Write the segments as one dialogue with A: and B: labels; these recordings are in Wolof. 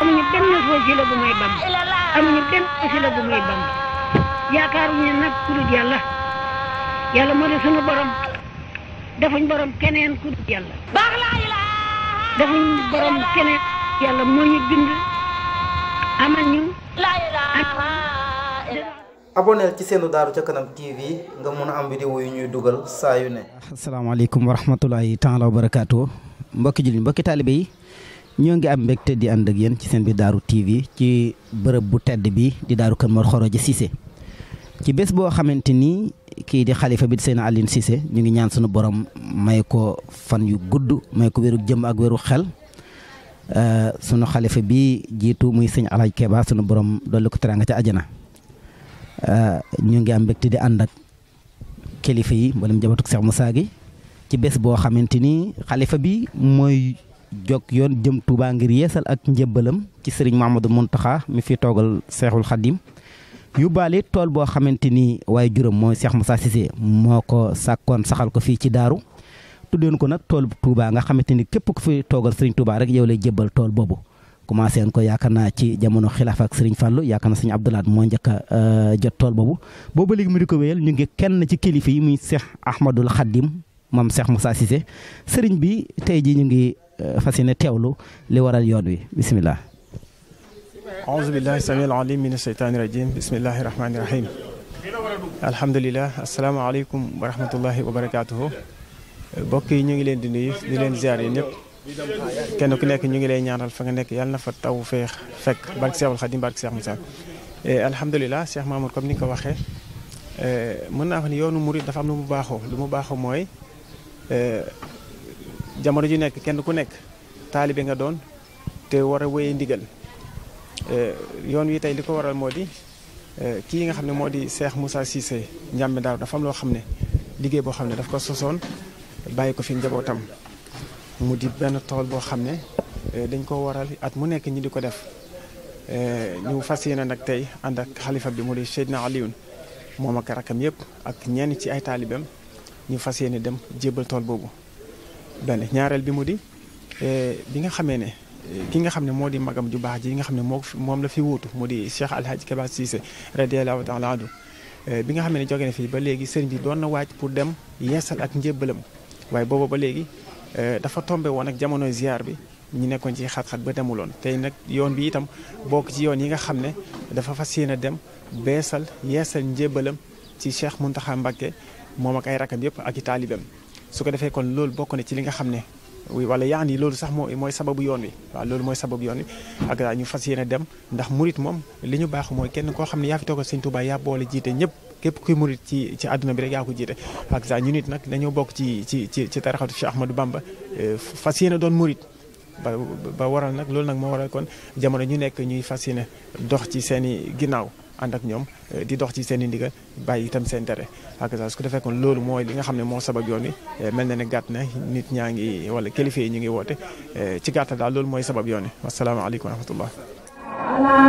A: amuñu benn wasila bu may Bamba amuñu benn wasila bu may Bamba yaakaaruñu nag ku dul yàlla yàlla moo di sunu borom defuñ borom keneen ku dul yàlla defuñ borom keneen yàlla moo ñu bind amal ñu
B: aboneel ci seenu Daaru ca Kanam TV nga mën a am vidéo yu ñuy dugal saa yu ne.
C: asalaamaaleykum wa rahmatulahi taala wa barakaatu mbokki jullit mbokki taalibe yi ñoo ngi am mbégte di ànd ak yéen ci seen bi Daaru TV ci bërëb bu tedd bi di Daaru Kër Mor Khoroja Cissé ci bés boo xamante ni kii di xalifa bi di Seydina Alioune Cissé ñu ngi ñaan sunu borom may ko fan yu gudd may ko wéru jëm ak wéru xel sunu xalifa bi jiitu muy sëñ Alhaji Keba sunu borom dolli ko teraanga ca àjjana. ñu ngi am mbégte di ànd ak kilifa yi mboolem jabatuk Cheikh Moussa gi ci bés boo xamante ni xalifa bi mooy jog yoon jëm Touba ngir yeesal ak njëbbalam ci sëriñ Mouhamadou Mountakha mi fi toogal Cheikhul Khadim yóbbaale tool boo xamante ni waaye juróom mooy Cheikh Moussa Cissé moo ko sàkkoon saxal ko fii ci daaru tuddeen ko nag tool Touba nga xamante ni képp ku fi toogal sëriñ Touba rek yow lay jébbal tool boobu. commencé ko yaakaar naa ci jamono xilaaf ak Serigne Fallou yaakaar naa Serigne Abdoulaye moo njëkk a jot tool boobu boobu léegi mu di ko wéyal ñu ngi kenn ci kilifa yi muy Cheikh Ahmadoul Khadim moom Cheikh Moussa Cissé Serigne bi tey jii ñu ngi fas yéene teewlu li waral yoon wi bisimilah.
D: aouzu billahi samiil alim min asheytaani rajim bismillahi rahmaani rahim alhamdulilah asalaamaaleykum wa rahmatullahi wa barakaatuhu mbokk yi ñu ngi leen di nuyu di leen ziar yi ñëpp. kenn ku nekk ñu ngi lay ñaanal fa nga nekk yàlla na fa taw feex fekk barke Cheikhul Khadim barke Cheikh Moussa alhamdulilah Cheikh Mamour comme ni nga ko waxee mën naa wax ni yoonu murid dafa am lu mu baaxoo mooy jamono ju nekk kenn ku nekk taalibe nga doon te war a wéyee ndigal yoon wi tey li ko waral moo di kii nga xam ne moo di Cheikh Moussa Cissé Ndiamé Daaru dafa am loo xam ne liggéey boo xam ne daf ko sosoon bàyyi ko fi njabootam mu di benn tool boo xam ne dañ ko waral at mu nekk ñi di ko def ñu fas yéene nag tey ànd ak xalifa bi mu di Seydina Alioune moom ak rakam yëpp ak ñenn ci ay taalibeem ñu fas yéene dem jébbal tool boobu. benn ñaareel bi mu di bi nga xamee ne ki nga xam ne moo di magam ju baax ji nga xam ne moom la fi wuutu mu di Cheikh Alhaji Keba Cissé radiyallahu taala anhu bi nga xamee ne jóge na fii ba léegi sëriñ bi doon na waaj pour dem yeesal ak njébbalam waaye booba ba léegi. dafa tombé woon ak jamono ziar bi ñu nekkoon ci xat-xat ba demuloon tey nag yoon bi itam bokk ci yoon yi nga xam ne dafa fas yéene dem beesal yeesal njébbalam ci Cheikh Mountakha Mbacké moom ak ay rakam yëpp ak i taalibeem su ko defee kon loolu bokk na ci li nga xam ne wala yaa ni loolu sax mooy sababu yoon wi waaw loolu mooy sababu yoon wi ak daal ñu fas yéene dem ndax murit moom li ñu baax mooy kenn koo xam ne yaa fi toogal Sëñ Tuubaa yaa boole jiite ñëpp képp kuy murit ci àdduna bi rek yaa ko jiite ak ça ñu nit nag dañoo bokk ci tarixatu Cheikh Ahmadou Bamba fas yéene doon murit ba waral nag loolu nag moo waral kon jamono ñu nekk ñuy fas yéene dox ci seen i ginnaaw ànd ak ñoom di dox ci seen i ndigal bàyyi itam seen tere ak ça su ko defee kon loolu mooy li nga xam ne moo sabab yoon wi mel na ne gàtt na nit ñaa ngi wala kilifa yi ñu ngi woote ci gàttal daal loolu mooy sabab yoon wi wasalaamaaleykum wa rahmatullah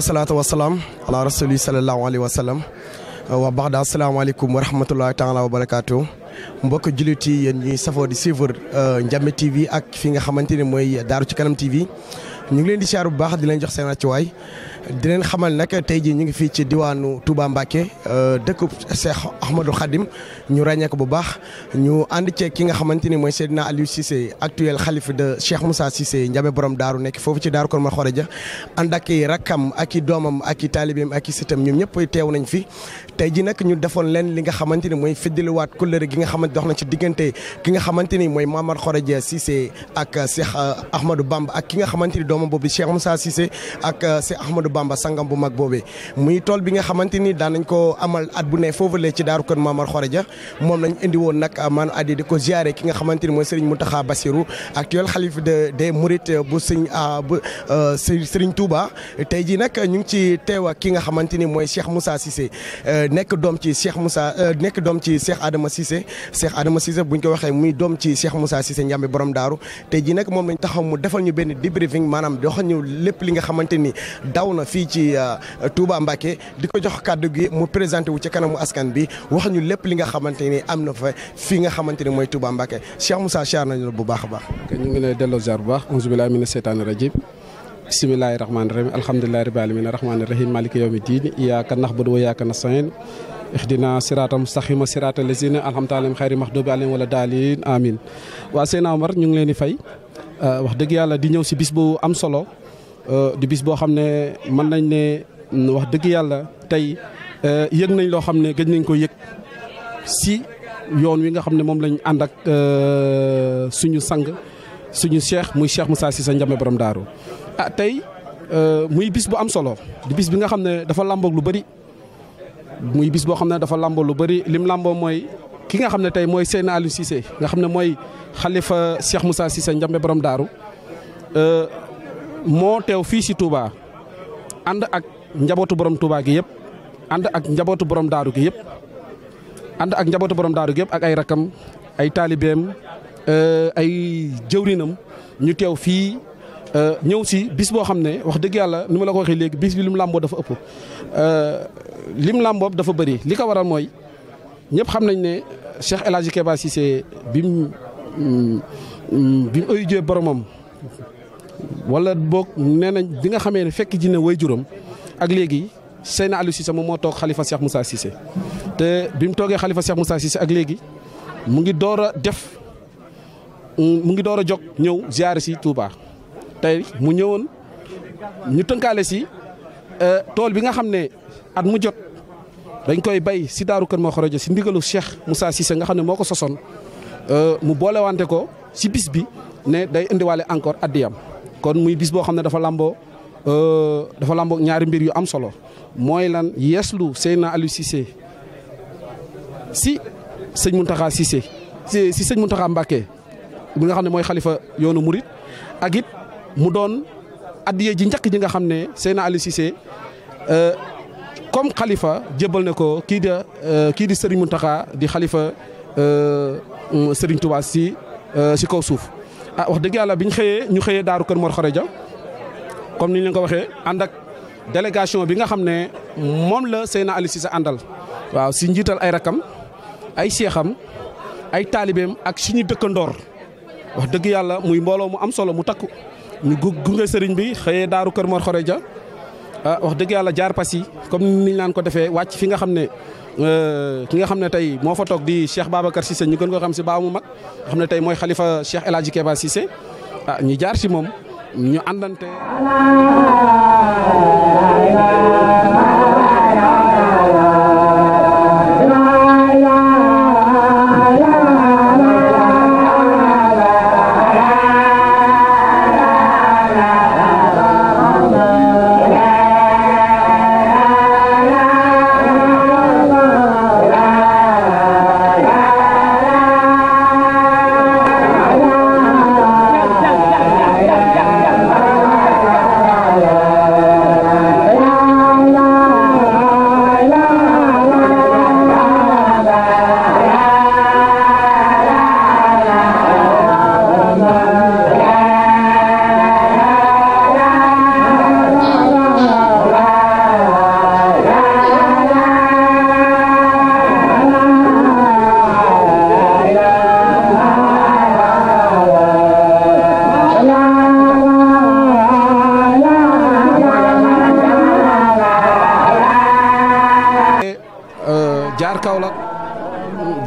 E: suma salaatu wa salaam ala rasuli sallallahu alayhi wa sallam wa baxda asalaamaaleykum wa rahmatullahi taala wa barakaatu mbokk jullit yi yéen ñuy safoo di suivre Ndiamé TV ak fi nga xamante ne mooy Daaru ci Kanam TV ñu ngi leen di siyaar bu baax di leen jox seen wàccuwaay di leen xamal nag tey jii ñu ngi fii ci diwaanu Touba Mbacké dëkkub Cheikh Ahmadou Khadim ñu ràññee ko bu baax ñu ànd ceeg ki nga xamante ni mooy Seydina Aliou Cissé actuel xalifa de Cheikh Moussa Cissé Ndiamé borom daaru nekk foofu ci daaru Kër Mor Khoreja ànd ak i rakkam ak i doomam ak i taalibeem ak i sëtam ñoom ñëpp teew nañ fi tey ji nag ñu defoon leen li nga xamante ni mooy feddaliwaat kóllëre gi nga xamante dox na ci diggante ki nga xamante ni mooy Mamar Khoreja Cissé ak Cheikh Ahmadou Bamba ak ki nga xamante ni doomam boobu Cheikh Moussa Cissé ak Cheikh Ahmadou Bamba sangam bu mag boobee muy tool bi nga xamante ni daan nañ ko amal at bu ne foofule ci daaru kër Mamar Khoreja moom lañ indi woon nag maanaam addi di ko ziare ki nga xamante ni mooy Serigne Mountakha Bassirou actuel xalif des Mourides bu Serigne Touba tey jii nag ñu ngi ci teew ak ki nga xamante ni mooy Cheikh Moussa Cissé nekk doom ci Cheikh Moussa nekk doom ci Cheikh Adama Cissé buñ ko waxee muy doom ci Cheikh Moussa Cissé Ndiamé borom daaru tey jii nag moom lañ taxaw mu defal ñu benn debriefing maanaam doxal ñu lépp li nga xamante ni daw na fii ci Touba Mbacké di ko jox kàddu gi mu présenté wu ci kanamu askan bi wax ñu lépp li nga xamante ni am na fa fii nga xamante ni mooy Touba Mbacké Cheikh Moussa ziar nañu la bu baax a baax.
F: ñu ngi lay delloo ziar bu baax auzu billaahi mina seytaani rajiim bismillaahi rahmaani rahiim alhamdulillaahi rabbil aalamiin rahmaani rahiim maaliki yawmi diin iyyaaka na'budu wa iyyaaka nasta'iin ihdina siraatal mustaqiima siraatal laziina an'amta alayhim xayri maxduubi alayhim wala daaliin amiin. waa Seydina Omar ñu ngi leen di fay wax dëgg yàlla di ñëw si bis bu am solo di bis boo xam ne mën nañ ne wax dëgg yàlla tey yëg nañ loo xam ne gëj nañ ko yëg si yoon wi nga xam ne moom lañ ànd ak suñu sang suñu cheikh muy Cheikh Moussa Cissé Ndiamé borom daaru tey muy bis bu am solo di bis bi nga xam ne dafa làmboog lu bëri muy bis boo xam ne dafa làmboo lu bëri lim làmboo mooy ki nga xam ne tey mooy Seydina Aliou Cissé nga xam ne mooy xalifa Cheikh Moussa Cissé Ndiamé borom daaru moo teew fii si Touba ànd ak njabootu borom Touba gi yëpp ànd ak njabootu borom daaru gi yëpp ànd ak njabootu borom daaru gi yëpp ak ay rakam ay taalibeem ay jëwrinam ñu teew fii ñëw si bis boo xam ne wax dëgg yàlla ni ma la ko waxee léegi bis bi lim làmboo dafa ëpp lim làmboo dafa bëri li ko waral mooy ñëpp xam nañ ne Cheikh El Hadji Kéba Cissé bi mu ëyjee boromam wala boog nee nañ bi nga xamee ne fekk ji ne way juróom ak léegi Seydina Aliou Cissé moom moo toog xalifa Cheikh Moussa Cissé te bi mu toogee xalifa Cheikh Moussa Cissé ak léegi mu ngi door a jóg ñëw ziare si Touba tey mu ñëwoon ñu tënkaale si tool bi nga xam ne at mu jot dañ koy bay si daaru Kër Mor Khoreja si ndigalu Cheikh Moussa Cissé nga xam ne moo ko sosoon mu boolewante ko si bis bi ne day indiwaale encore addiyam kon muy bis boo xam ne dafa lamboo ñaari mbir yu am solo mooy lan yeeslu Seydina Aliou Cissé si sëñ Mountakha Cissé si sëñ Mountakha Mbacké bi nga xam ne mooy xalifa yoonu Mouride ak it mu doon addiye ji njëkk ji nga xam ne Seydina Aliou Cissé comme xalifa jébbal na ko kii di Serigne Mountakha di xalifa Serigne Touba si kaw suuf. wax dëgg yàlla bi ñu xëyee daaru Kër Mor Khoreja comme ni ñu leen ko waxee ànd ak délégation bi nga xam ne moom la Seydina Aliou Cissé àndal waaw si njiital ay rakam ay seexam ay taalibeem ak suñu dëkkandoor wax dëgg yàlla muy mbooloo mu am solo mu takku ñu gunge sëriñ bi xëyee daaru Kër Mor Khoreja wax dëgg yàlla jaar Passy comme ni ñu naan ko defee wàcc fi nga xam ne ki nga xam ne tey moo fa toog di Cheikh Babacar Cissé ñu gën ko xam si baaw mu mag nga xam ne tey mooy xalifa Cheikh El Hadji Kéba Cissé ñu jaar si moom ñu àndante.
G: la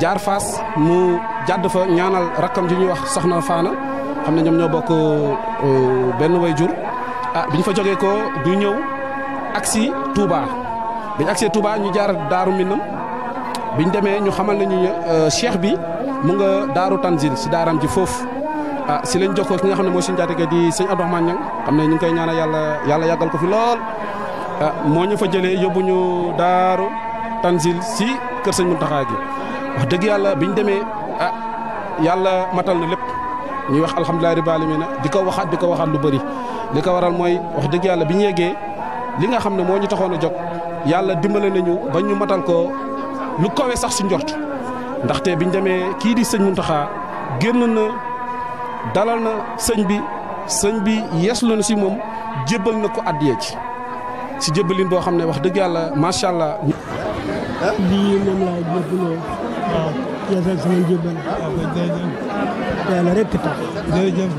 F: jaar Fass mu jàdd fa ñaanal rakkam ji ñuy wax soxna Faana xam ne ñoom ñoo bokk benn way jur bi ñu fa jógee ko ñu ñëw agsi Touba bi ñu agsee Touba ñu jaar Daaru Minam bi ñu demee ñu xamal nañu cheikh bi mu nga Daaru Tanzil si daaram ji foofu si lañ jokkoo ki nga xam ne mooy suñu jaatige di sëñ Abdourahmane Niang xam ne ñu ngi koy ñaanal yàlla yàggal ko fi lool moo ñu fa jëlee yóbbu ñu Daaru Tanzil si kër sëñ Muntaxa gi wax dëgg yàlla bi ñu demee yàlla matal na lépp ñuy wax alhamdulilah rabbil alamin di ko waxaat lu bëri li ko waral mooy wax dëgg yàlla bi ñu yeggee li nga xam ne moo ñu taxoon a jóg yàlla dimbale nañu ba ñu matal ko lu kawe sax si njort ndaxte bi ñu demee kii di sëñ Muntaxa génn na dalal na sëñ bi yeeslu na si moom jébbal na ko addiyee ci si jébbalin boo xam ne wax dëgg yàlla macha allah.
G: lii moom laa jébbaloo. waaw yeesal sama jébbal. yàlla rek tax. jërëjëf.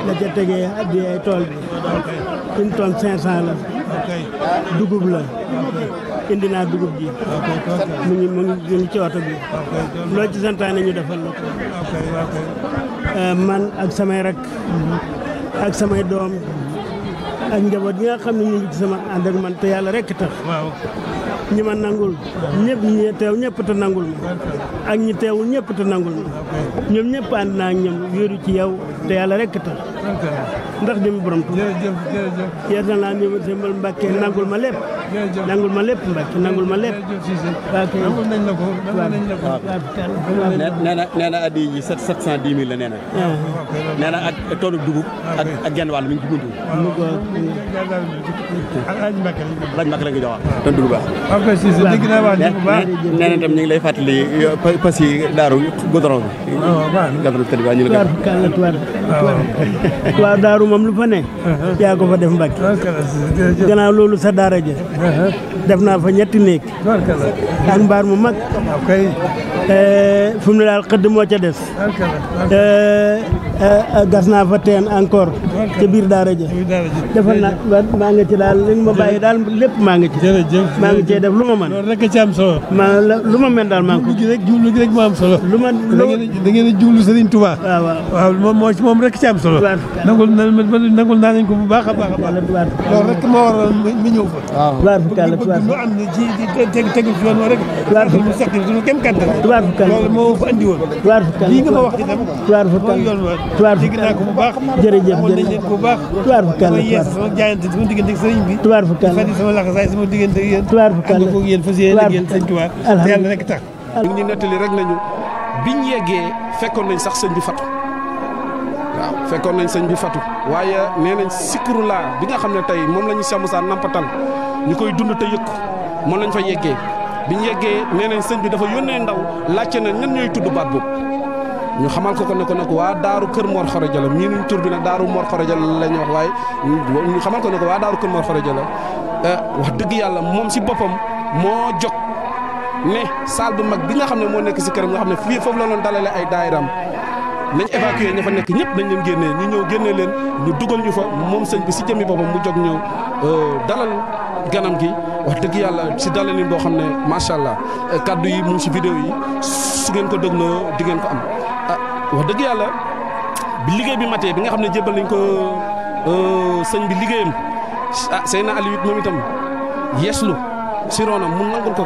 G: la ca tegee addiyee tool bi. une tonne 500 la. dugub la. indi naa dugub ji. mu ngi ci oto bi. loo ci santaane ñu defal la ko. man ak samay rak. ak samay doom. ak njaboot yi nga xam ne ñu ngi ci sama ànd ak man te yàlla rek tax. ñi ma nangul. ñëpp ñi teew ñëpp te nangul ma. ak ñi teewul ñëpp te nangul ma. ñoom ñëpp ànd naa ak ñoom wéeru ci yow te yàlla rek tax. ndax demi borom tu. jërëjëf. yeesal naa ni Sëmbal Mbàkke nangul ma lépp. nangul ma lépp Mbàkke nangul ma lépp. waaw kay nangul nañ la ko.
H: nee na addi ji 710 000 la nee na. nee na ak toolu dugub. ak genn wàll mi ngi ci buntu.
G: Alaaji Mbàkke
H: la ngi jox toolu dugub
G: waaw kay si dégg naa wax bu baax.
H: nee na tam ñu ngi lay fàttali pas yi daaru goudron bi.
G: waaw daaru moom lu fa ne. yaa ko fa def Mbàkke. gannaaw loolu sa daara ja. def naa fa ñetti néeg. ak mbaar mu mag. fu mu ne daal xëdd moo ca des. gas naa fa teen encore. ca biir daara ja. defal naa maa nga ci daal li ma bàyyi daal lépp maa nga ci. maa ngi cee def lu ma mën.
I: loolu rek a ci am solo.
G: lu ma mën daal maa ngi ko.
I: jublu gi rek moo am solo.
G: lu ma
I: da ngeen a jublu Serigne Touba. waaw moom rek ci am solo. nangul naa nañ ko bu baax a baax a baax. loolu rek moo waral mi ñëw fa.
G: waaw bëgg
I: lu am ne ci tegu ci yoon rek. mu sax suñu kem kattan. loolu moo fa andi woon. lii nga ma wax itam. mooy yoon wa. dégg naa ko bu baax.
G: jërëjëf
I: moom nañ leen ko bu baax. mooy yees sama jaayante sama diggante ak sëriñ bi. fadi sama laxasaay sama diggante ak yéen. ànd ko yéen fas yéene ak yéen sëñ Tuubaa te yàlla rek tax.
F: ñu ngi nettali rek nañu biñ yeggee fekkoon nañ sax sëñ bi fatu waaw fekkoon nañ sëñ bi fatu waaye nee nañ sikurulaa bi nga xam ne tey moom la ñu Cheikh Moussa nampatal ñu koy dund te yëkku moom lañ fa yeggee biñ yeggee nee nañ sëñ bi dafa yónnee ndaw laajte na ñan ñooy tudd baat boobu ñu xamal ko ne ko nag waa daaru kër Mor Xoroja la mii nuñ tur bi nag daaru Mor Xoroja la ñu wax waaye ñu xamal ko ne ko waa daaru kër Mor Xoroja la wax dëgg yàlla moom si boppam moo jóg ne salle bu mag bi nga xam ne moo nekk si këram nga xam ne fii foofu la doon dalale ay daayiram nañ évacué ña fa nekk ñëpp dañ leen génnee ñu ñëw génnee leen ñu dugal ñu fa moom sëñ bi si jëmmi boppam mu jóg ñëw dalal ganam gi wax dëgg yàlla si dalalin boo xam ne macha allah kaddu yi mu ngi si vidéo yi su ngeen ko dégloo di ngeen ko am wax dëgg yàlla bi liggéey bi matee bi nga xam ne jébbal nañ ko sëñ bi liggéeyam Seyna Aliou moom itam yeeslu si roonam mu nangul ko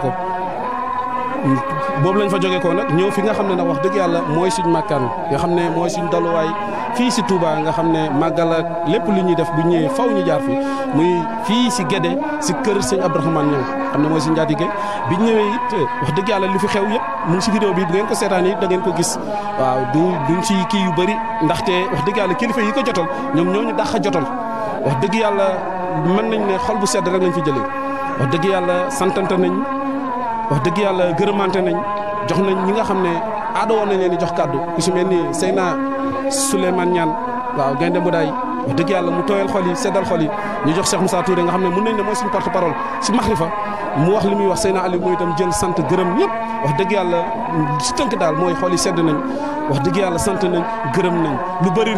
F: boobu lañ fa jógee ko nag ñëw fi nga xam ne nag wax dëgg yàlla mooy suñ màkkaan nga xam ne mooy suñ daluwaay fii si Touba nga xam ne màggal ak lépp lu ñuy def bu ñëwee faw ñu jaar fi muy fii si Guédé si kër sëñ Abdourahmane Niang xam ne mooy suñ njaatige bi ñëwee it wax dëgg yàlla li fi xew yëpp mu ngi si vidéo bi bu ngeen ko seetaan it da ngeen ko gis waaw duñ si kii yu bëri ndaxte wax dëgg yàlla kilifa yi ko jotal ñoom ñoo ñu dàq a jotal wax dëgg yàlla mën nañ ne xol bu sedd rek lañ fi jëlee wax dëgg yàlla santante nañ wax dëgg yàlla gërëmante nañ jox nañ ñi nga xam ne aada woon nañ leen di jox kàddu ku si mel ni Seyna Souleymane Niane waaw gaynde bu daay wax dëgg yàlla mu tooyal xol yi seddal xol yi ñu jox Cheikh Moussa Touré nga xam ne mën nañ ne mooy suñu porte parole si Maxrifa mu wax li muy wax Seyna Aliou mooy itam jël sant gërëm ñëpp wax dëgg yàlla si tënk daal mooy xol yi sedd nañ wax dëgg yàlla sant nañ gërëm nañ lu bëri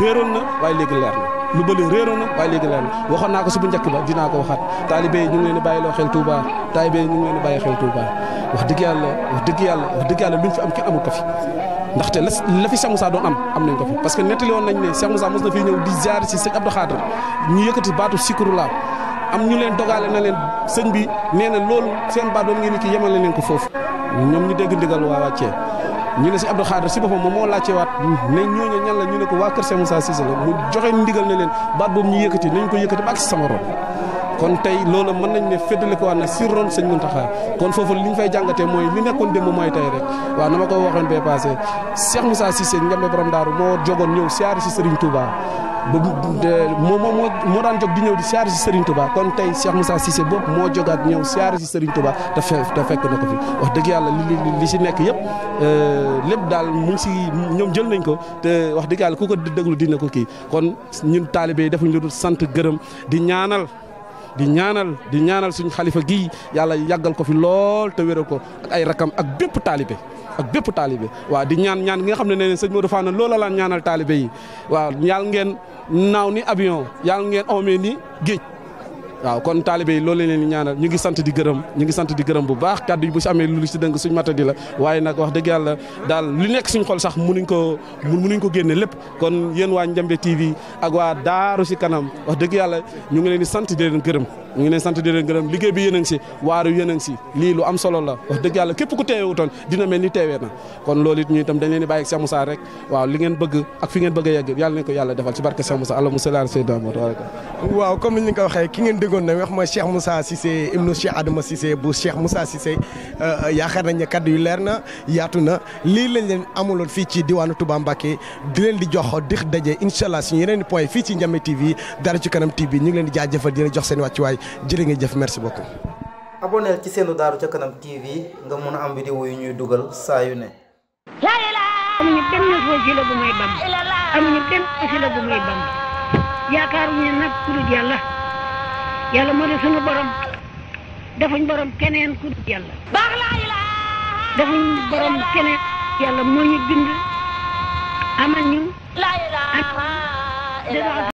F: réeroon na waaye léegi leer na lu bëri réeroon na waaye léegi leer na waxoon naa ko si bu njëkk ba dinaa ko waxaat taalibe yi ñu ngi leen di bàyyi loo xel Touba taalibe yi ñu ngi leen di bàyyi xel Touba wax dëgg yàlla luñ fi am ki amul ko fi ndaxte la fi Cheikh Moussa doon am nañ ko fi parce que nettali woon nañ ne Cheikh Moussa mos na fi ñëw di ziar si sëñ Abdou Khadre ñu yëkkati baatu Sikurulaa am ñu leen dogale na leen sëñ bi nee na loolu seen baat boobu ngeen ni ki yemale leen ko foofu ñoom ñu dégg ndigal waa wàccee ñu ne si Abdou Khadre si boppam moom moo laajte waat ne ñooñu ñan la ñu ne ko waa kër Cheikh Moussa Cissé la mu joxe ndigal ne leen baat boobu ñu yëkkati nañ ko yëkkati ba ak si sama ron kon tey loolu mën nañ ne féddale ko waat na si ron sëñ Mountakha kon foofu li ñu fay jàngatee mooy li nekkoon démb mooy tey rek waaw na ma ko waxoon bee passé Cheikh Moussa Cissé Ndiamé borom daaru moo jogoon ñëw siyaari si Serigne Touba moo daan jóg di ñëw di siyaari si Serigne Touba kon tey Cheikh Moussa Cissé boobu moo jogaat ñëw siyaari si Serigne Touba te fekk na ko fi wax dëgg yàlla li si nekk yëpp lépp daal mu ngi si ñoom jël nañ ko te wax dëgg yàlla ku ko déglu dina ko kii kon ñun taalibe yi defuñ lu dul sant gërëm di ñaanal suñu xalifa gii yàlla yàggal ko fi lool te wéral ko ak ay rakam ak bépp taalibe waaw di ñaan gi nga xam ne nee sëñ Modou Fana loola laan ñaanal taalibe yi waaw yàlla ngeen naaw ni avion yàlla ngeen omee ni géej waaw kon taalibe yi loolu leen ñaanal ñu ngi sant di gërëm bu baax kàddu yi bu si amee lu si dëng suñ matadi la waaye nag wax dëgg yàlla daal lu nekk suñ xol sax mënuñ ko génne lépp kon yéen waa Ndiamé TV ak waa Daaru si kanam wax dëgg yàlla ñu ngi leen di sant di leen gërëm liggéey bi yéen a ngi si waaru yéen a ngi si lii lu am solo la wax dëgg yàlla képp ku teewutoon dina mel ni teewee na kon loolu it ñu itam dañ leen di bàyyi ak Cheikh Moussa rek waaw li ngeen bëgg ak fi ngeen bëgg a yegg yàlla nañ ko yàlla defal ci barke Cheikh Moussa allahumma salli ala sayyidina Muhammad
E: waaw comme ni ñu ko waxee ki ngeen déggoon na wax mooy Cheikh Moussa Cissé ibnu Cheikh Adama Cissé bu Cheikh Moussa Cissé yaakaar nañ ne kaddu yu leer na yaatu na lii lañ leen amuloon fii ci diwaanu Touba Mbacké di leen di jox dix daje incha allah suñu yeneen i point fii ci Ndiamé TV Daaru ci kanam TV ñu ngi leen di jaajëfal di leen jox seen wàccuwaay jërë ngeen jëf merci beaucoup.
B: abonneel ci seenu Daaru ca kanam TV nga mun a am vidéo yu ñuy dugal saa yu ne.
A: amuñu benn wasila bu may bam amuñu benn wasila bu may bam yaakaaruñu nag ku dul yàlla moo di sunu borom defuñ borom keneen ku dul yàlla defuñ borom keneen yàlla moo ñu bind amal ñu